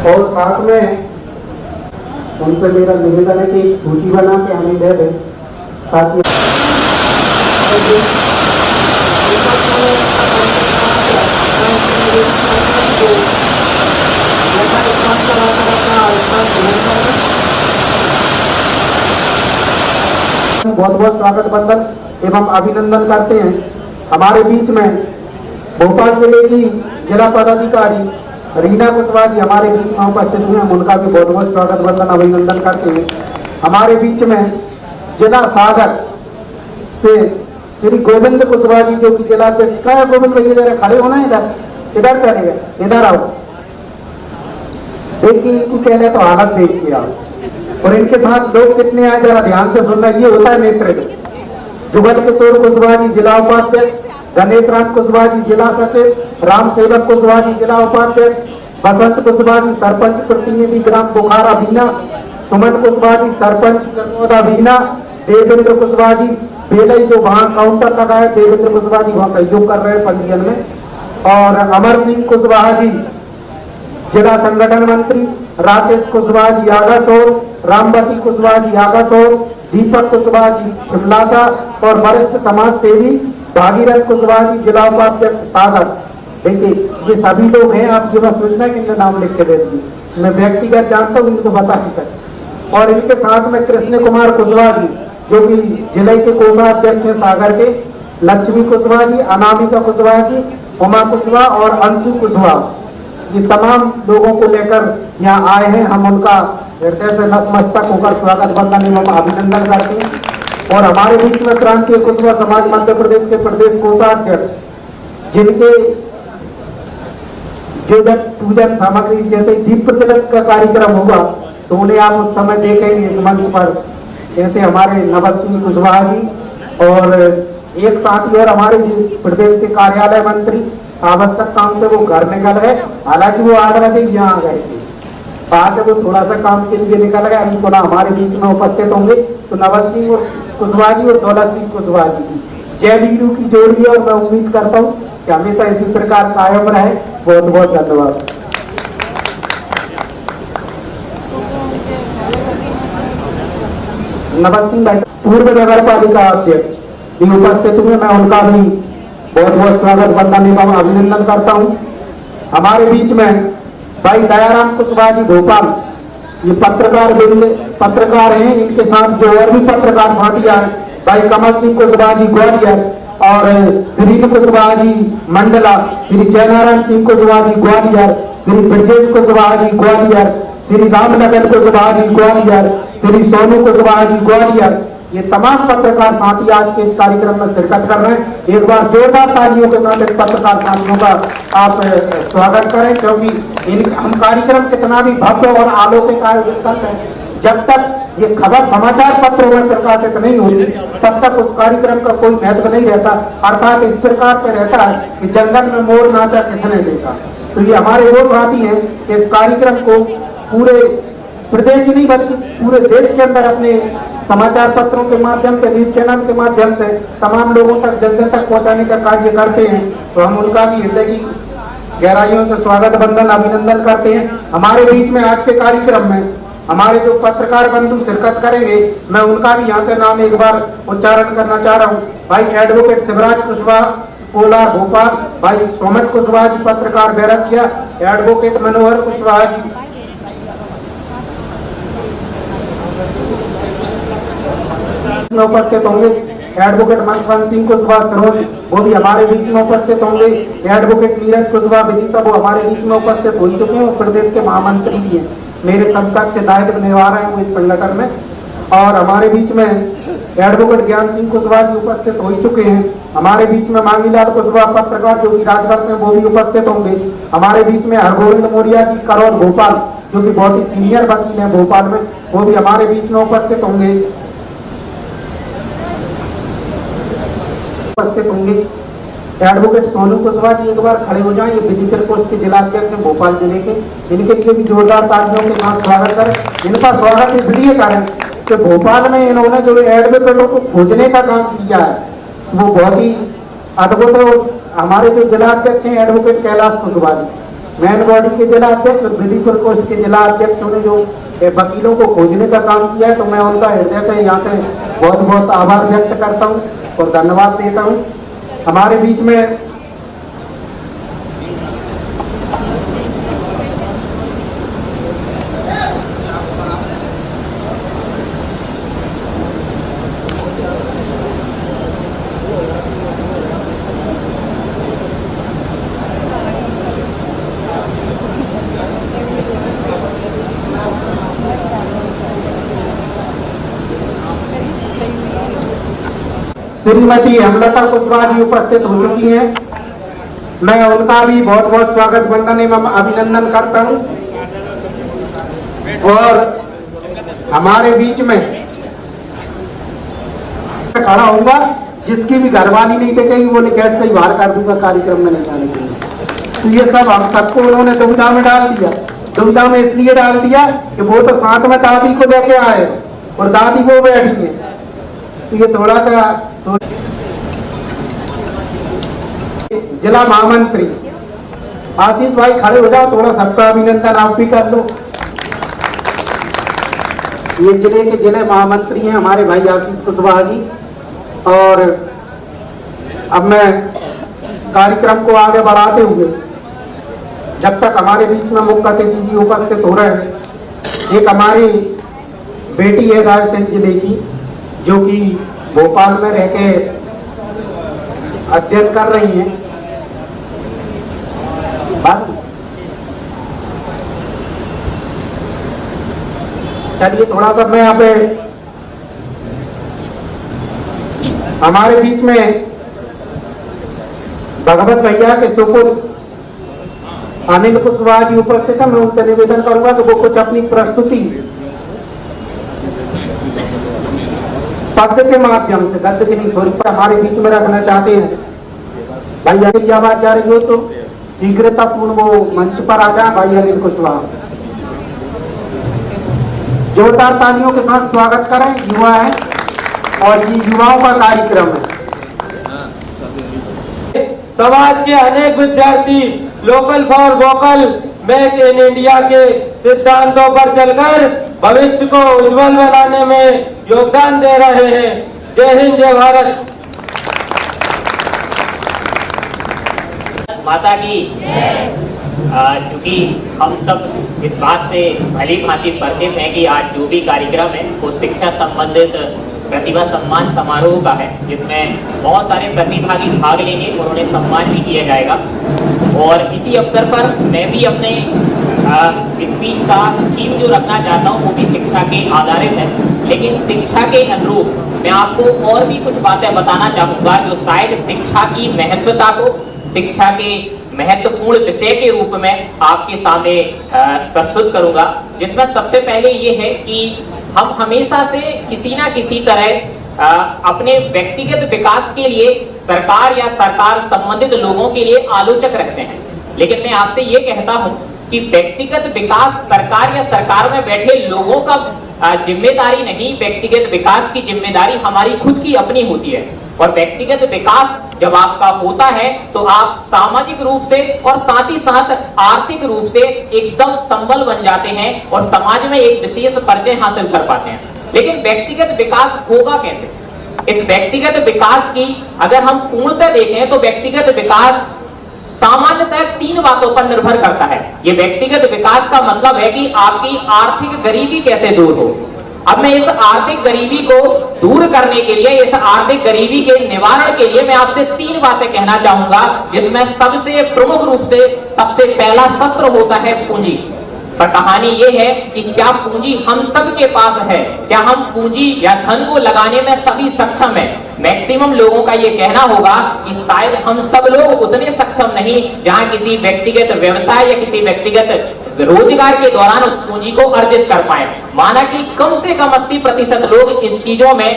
और साथ में उनसे मेरा निवेदन है कि एक सूची बना के हमें दे दें ताकि बहुत बहुत स्वागत बंदन एवं अभिनंदन करते हैं। हमारे बीच में भोपाल जिले की जिला पदाधिकारी रीना कुशवाहा जी हमारे बीच में उपस्थित हुए हैं, उनका भी बहुत बहुत स्वागत बंदन अभिनंदन करते हैं। हमारे बीच में जिला सागर से श्री गोविंद कुशवाहा जी जो कि जिला अध्यक्ष का है। गोविंद भैया जरा खड़े होना है, इधर चले गए, इधर आओ। देखिए इसी पहले तो हालत देखिए आप, और इनके साथ लोग कितने आए जरा ध्यान से सुनना। ये होता है नेतृत्व। जुगल किशोर कुशवाहा जी जिला उपाध्यक्ष, गणेश राम कुशवाहा जी जिला सचिव, राम सेवक कुशवाहा जी जिला उपाध्यक्ष, बसंत कुशवाहा जी सरपंच प्रतिनिधि ग्राम बुखारा बीना, सुमन कुशवाहा जी सरपंच करनौदा बीना, देवेंद्र कुशवाहा जी बेलई जो वहां काउंटर लगा है, देवेंद्र कुशवाहा जी वहां सहयोग कर रहे हैं पंजीयन में, और अमर सिंह कुशवाहा जी जिला संगठन मंत्री, राकेश कुशवाहा जी आगासोर, रामवती कुशवाहा जी आगासोर, दीपक कुशवाहा जी खिमलासा और वरिष्ठ समाज सेवी भागीरथ कुशवाहा जी जिला उपाध्यक्ष सागर। देखिए ये सभी लोग हैं, आप ये बस सोचना कि इनका नाम लिख के दे दीजिए, मैं व्यक्तिगत जानता हूँ, इनको बता नहीं सकता। और इनके साथ में कृष्ण कुमार कुशवाहा जी जो कि जिले के कोषाध्यक्ष है सागर के, लक्ष्मी कुशवाहा जी, अनामिका कुशवाहा जी, उमा कुशवाहा और अंशु कुशवाहा, ये तमाम लोगों को लेकर यहाँ आए हैं। हम उनका हृदय से नतमस्तक होकर स्वागत बंदन एवं अभिनंदन करते हैं। और हमारे बीच में क्रांतीय कुशवाहा समाज मध्य प्रदेश के प्रदेश कोषाध्यक्ष जिनके जो जब पूजन सामग्री जैसे दीप प्रज्वलन का कार्यक्रम होगा तो उन्हें आप उस समय देखेंगे इस मंच पर, जैसे हमारे नवल सिंह कुशवाहा जी और एक साथी और हमारे प्रदेश के कार्यालय मंत्री आवश्यक काम से वो घर निकल गए, हालांकि वो 8 बजे यहाँ आ गए थे, बाद वो थोड़ा सा काम के लिए निकल गए। अभी थोड़ा हमारे बीच में उपस्थित होंगे तो नवल सिंह और कुशवाहा जी और दौलत सिंह कुशवाहा जी की जय वीरू की जोड़ी है, और मैं उम्मीद करता हूँ कि हमेशा इसी प्रकार कायम रहे। बहुत बहुत धन्यवाद। नवल सिंह भाई पूर्व नगर पालिका अध्यक्ष भी उपस्थित हुए, मैं उनका भी बहुत बहुत स्वागत वंदन एवं अभिनंदन करता हूं। हमारे बीच में भाई दयाराम कुशवाहा जी भोपाल, ये पत्रकार हैं, इनके साथ जो और भी पत्रकार साथियां हैं, भाई कमल सिंह कुशवाहा जी ग्वालियर और श्री कुशवाहा जी मंडला, श्री जयनारायण सिंह कुशवाहा जी ग्वालियर, श्री ब्रजेश कुशवाहा जी ग्वालियर, श्री रामनगर कुशवाहा जी ग्वालियर, श्री सोनू कुशवाहा जी ग्वालियर, ये तमाम पत्रकार साथी आज के इस कार्यक्रम में शिरकत कर रहे हैं। एक बार जोरदार तालियों के साथ इन पत्रकार साथियों का आप स्वागत करें, क्योंकि हम कार्यक्रम कितना भी भव्य और अलौकिक आयोजित करते हैं, जब तक ये खबर समाचार पत्रों में प्रकाशित नहीं होती तब तक उस कार्यक्रम का कोई महत्व नहीं रहता। अर्थात इस प्रकार से रहता है कि जंगल में मोर नाचा किसने देखा। तो ये हमारे वो साथी हैं कि इस कार्यक्रम को पूरे प्रदेश ही नहीं बल्कि पूरे देश के अंदर अपने समाचार पत्रों के माध्यम से, न्यूज चैनल के माध्यम से तमाम लोगों तक जन जन तक पहुंचाने का कार्य करते हैं। तो हम उनका भी हृदय की गहराइयों से स्वागत बंदन अभिनंदन करते हैं। हमारे बीच में आज के कार्यक्रम में हमारे जो पत्रकार बंधु शिरकत करेंगे, मैं उनका भी यहाँ से नाम एक बार उच्चारण करना चाह रहा हूँ। भाई एडवोकेट शिवराज कुशवाहा कोलार भोपाल, भाई सोमत कुशवाहा जी पत्रकार बैरसिया, एडवोकेट मनोहर कुशवाहा जी में उपस्थित होंगे, एडवोकेट मनमोहन सिंह कुशवाहा सरोज वो भी हमारे बीच में उपस्थित होंगे, एडवोकेट नीरज कुशवाहा विदिशा वो हमारे बीच में उपस्थित हो चुके हैं, प्रदेश के महामंत्री भी हैं, मेरे समकक्ष दायित्व निभा रहे हैं वो इस संगठन में। और हमारे बीच में एडवोकेट ज्ञान सिंह कुशवाहा जी उपस्थित हो चुके हैं। हमारे बीच में मांगीलाल कुशवाहा पत्रकार जो कि राजभर से वो भी उपस्थित होंगे। हमारे बीच में हरगोविंद मौर्य जी करौद भोपाल जो कि बहुत ही सीनियर वकील हैं भोपाल में, वो भी हमारे बीच में उपस्थित होंगे। एडवोकेट सोनू कुशवाहा जी एक बार खड़े हो जाएं, ये विधिकर पोस्ट के जिला अध्यक्ष हैं भोपाल जिले के, इनके लिए भी जोरदार तालियों के साथ स्वागत करें। इनका स्वागत इसलिए करें कि भोपाल में इन्होंने जो एडवोकेटों को खोजने का काम किया है वो बहुत ही अद्भुत है। हमारे जो जिला अध्यक्ष हैं advocate Kailash Kushwaha ji, man body के जिला अध्यक्ष और विधि प्रकोष्ठ के जिला अध्यक्षों ने जो वकीलों को खोजने का काम किया है, तो मैं उनका हृदय से यहाँ से बहुत बहुत आभार व्यक्त करता हूँ और धन्यवाद देता हूँ। हमारे बीच में श्रीमती हेमलता कुशवाहा जी उपस्थित हो चुकी हैं। मैं उनका भी बहुत बहुत स्वागत वंदन एवं अभिनंदन करता हूं। और हमारे बीच में खड़ा होऊंगा, जिसकी भी घरवाली नहीं देखेगी वो निकट से ही बाहर कर दूंगा, कार्यक्रम में नहीं जाने दूंगा। तो ये सब हम सबको उन्होंने दुविधा में डाल दिया। दुविधा में इसलिए डाल दिया कि वो तो साथ में दादी को लेके आए और दादी वो बैठी है, तो ये थोड़ा सा जिला महामंत्री आशीष भाई खड़े हो जाओ, थोड़ा सबका अभिनंदन आप भी कर लो। ये जिले के जिले महामंत्री हैं हमारे भाई आशीष कुशवाहा जी। और अब मैं कार्यक्रम को आगे बढ़ाते हुए, जब तक हमारे बीच में मुख्य अतिथि जी उपस्थित हो रहे हैं, एक हमारी बेटी है रायसेन जिले की, जो कि भोपाल में रह के अध्ययन कर रही हैं। चलिए थोड़ा सा मैं यहाँ पे हमारे बीच में भगवत भैया के सुपुत्र अनिल कुशवाहा जी उपस्थित है। मैं उनसे निवेदन करूंगा कि वो कुछ अपनी प्रस्तुति पद के माध्यम से, गद्य के नहीं सॉरी, पर हमारे बीच में रखना चाहते हैं। भाई अनिल, जब आवाज जा रही हो तो शीघ्रतापूर्ण वो मंच पर आ जाए। भाई अनिल कुशवाहा, जोरदार तालियों के साथ स्वागत करें। युवा है और ये युवाओं का कार्यक्रम है। समाज के अनेक विद्यार्थी local for vocal, make in India के सिद्धांतों पर चलकर भविष्य को उज्जवल बनाने में योगदान दे रहे हैं। जय हिंद, जय भारत माता की। चूंकि हम सब इस बात से भली भांति परिचित हैं कि आज जो भी कार्यक्रम है वो शिक्षा संबंधित प्रतिभा सम्मान समारोह का है, जिसमें बहुत सारे प्रतिभागी भाग लेंगे और उन्हें सम्मान भी किया जाएगा। और इसी अवसर पर मैं भी अपने स्पीच का थीम जो रखना चाहता हूँ वो भी शिक्षा के आधारित है, लेकिन शिक्षा के अनुरूप मैं आपको और भी कुछ बातें बताना चाहूँगा जो शायद शिक्षा की महत्वता को, शिक्षा के महत्वपूर्ण विषय के रूप में आपके सामने प्रस्तुत करूंगा। जिसमें सबसे पहले ये है कि हम हमेशा से किसी ना किसी तरह अपने व्यक्तिगत विकास के लिए सरकार या सरकार संबंधित लोगों के लिए आलोचक रहते हैं, लेकिन मैं आपसे ये कहता हूं कि व्यक्तिगत विकास सरकार या सरकार में बैठे लोगों का जिम्मेदारी नहीं, व्यक्तिगत विकास की जिम्मेदारी हमारी खुद की अपनी होती है। और व्यक्तिगत विकास जब आपका होता है तो आप सामाजिक रूप से और साथ ही साथ आर्थिक रूप से एकदम संबल बन जाते हैं और समाज में एक विशेष परिचय हासिल कर पाते हैं। लेकिन व्यक्तिगत विकास होगा कैसे? इस व्यक्तिगत विकास की अगर हम पूर्णतः देखें तो व्यक्तिगत विकास सामान्यतः 3 बातों पर निर्भर करता है। ये व्यक्तिगत विकास का मतलब है कि आपकी आर्थिक गरीबी कैसे दूर हो। अब मैं इस आर्थिक गरीबी को दूर करने के लिए, इस आर्थिक गरीबी के निवारण के लिए मैं आपसे 3 बातें कहना चाहूंगा, जिसमें सबसे प्रमुख रूप से सबसे पहला शस्त्र होता है पूंजी। पर कहानी ये है कि क्या पूंजी हम सब के पास है? क्या हम पूंजी या धन को लगाने में सभी सक्षम हैं? मैक्सिमम लोगों का ये कहना होगा कि शायद हम सब लोग उतने सक्षम नहीं जहां किसी व्यक्तिगत व्यवसाय या किसी व्यक्तिगत रोजगार के दौरान उस पूंजी को अर्जित कर पाए। माना कि कम से कम 80% लोग इस चीजों में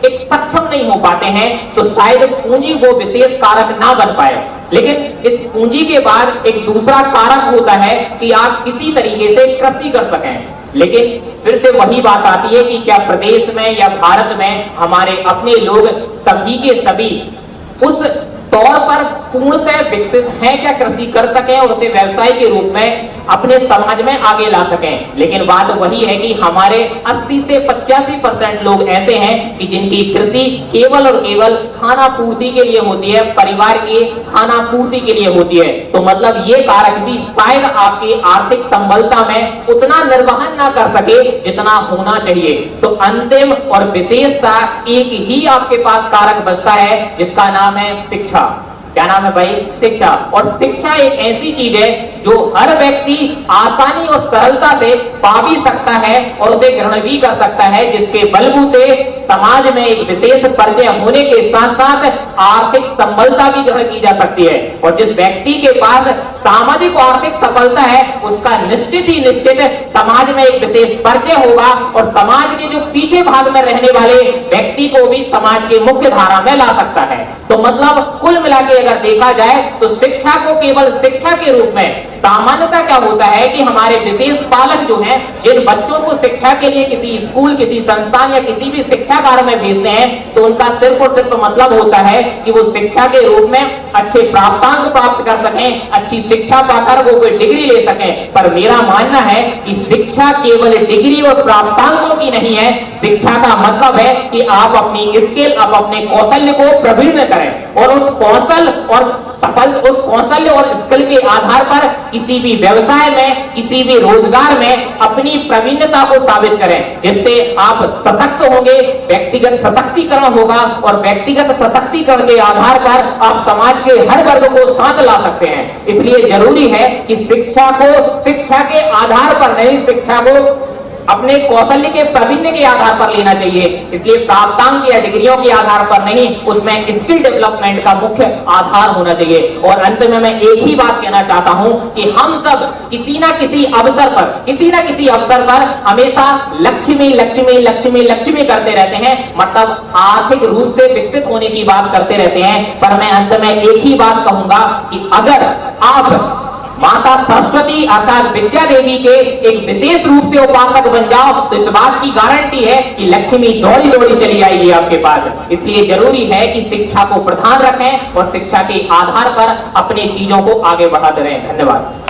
एक सक्षम नहीं हो पाते हैं, तो शायद पूंजी वो विशेष कारक ना बन पाए। लेकिन इस पूंजी के बाद एक दूसरा कारक होता है कि आप किसी तरीके से कृषि कर सकें। लेकिन फिर से वही बात आती है कि क्या प्रदेश में या भारत में हमारे अपने लोग सभी के सभी उस तौर पर पूर्णतः विकसित हैं क्या, कृषि कर सकें और उसे व्यवसाय के रूप में अपने समाज में आगे ला सकें। लेकिन बात वही है कि हमारे 80 से 85% लोग ऐसे हैं कि जिनकी कृषि केवल और केवल खाना पूर्ति के लिए होती है, परिवार की खाना पूर्ति के लिए होती है। तो मतलब ये कारक भी शायद आपकी आर्थिक संबलता में उतना निर्वहन ना कर सके जितना होना चाहिए। तो अंतिम और विशेषता एक ही आपके पास कारक बचता है, जिसका नाम है शिक्षा। क्या नाम है भाई? शिक्षा। और शिक्षा एक ऐसी चीज है जो हर व्यक्ति आसानी और सरलता से पा भी सकता है और उसे ग्रहण भी कर सकता है, जिसके बलबूते समाज में एक विशेष परिचय होने के साथ साथ आर्थिक संबलता भी ग्रहण की जा सकती है। और जिस व्यक्ति के पास सामाजिक और आर्थिक सफलता है, उसका निश्चित ही निश्चित समाज में एक विशेष परिचय होगा और समाज के जो पीछे भाग में रहने वाले व्यक्ति को भी समाज की मुख्य धारा में ला सकता है। तो मतलब कुल मिला के अगर देखा जाए तो शिक्षा को केवल शिक्षा के रूप में, सामान्यतः क्या होता है कि हमारे विशेष पालक जो हैं, जिन बच्चों को शिक्षा के लिए किसी स्कूल, किसी संस्थान या किसी भी शिक्षागार में भेजते हैं, तो उनका सिर्फ और सिर्फ मतलब होता है कि वो शिक्षा के रूप में अच्छे प्राप्तांक प्राप्त कर सकें, अच्छी शिक्षा पाकर वो कोई डिग्री ले सकें। पर मेरा मानना है कि शिक्षा केवल डिग्री और प्राप्तांकों की नहीं है। शिक्षा का मतलब है कि आप अपनी स्किल, आप अपने कौशल्य को प्रवीण करें और उस कौशल और स्किल के आधार पर किसी भी व्यवसाय में, किसी भी रोजगार में अपनी प्रवीणता को साबित करें, जिससे आप सशक्त होंगे, व्यक्तिगत सशक्तिकरण होगा और व्यक्तिगत सशक्तिकरण के आधार पर आप समाज के हर वर्ग को साथ ला सकते हैं। इसलिए जरूरी है कि शिक्षा को शिक्षा के आधार पर नहीं, शिक्षा को अपने कौशल्य के प्रवीण्य के आधार पर लेना चाहिए। इसलिए प्राप्तांक या डिग्रियों के आधार पर नहीं, उसमें स्किल डेवलपमेंट का मुख्य आधार होना चाहिए। और अंत में मैं एक ही बात कहना चाहता हूं कि हम सब किसी ना किसी अवसर पर हमेशा लक्ष्मी लक्ष्मी लक्ष्मी लक्ष्मी करते रहते हैं, मतलब आर्थिक रूप से विकसित होने की बात करते रहते हैं। पर मैं अंत में एक ही बात कहूंगा कि अगर आप माता सरस्वती अर्थात विद्या देवी के एक विशेष रूप से उपासक बन जाओ, तो इस बात की गारंटी है कि लक्ष्मी दौड़ी दौड़ी चली आएगी आपके पास। इसलिए जरूरी है कि शिक्षा को प्रधान रखें और शिक्षा के आधार पर अपनी चीजों को आगे बढ़ाते रहें। धन्यवाद।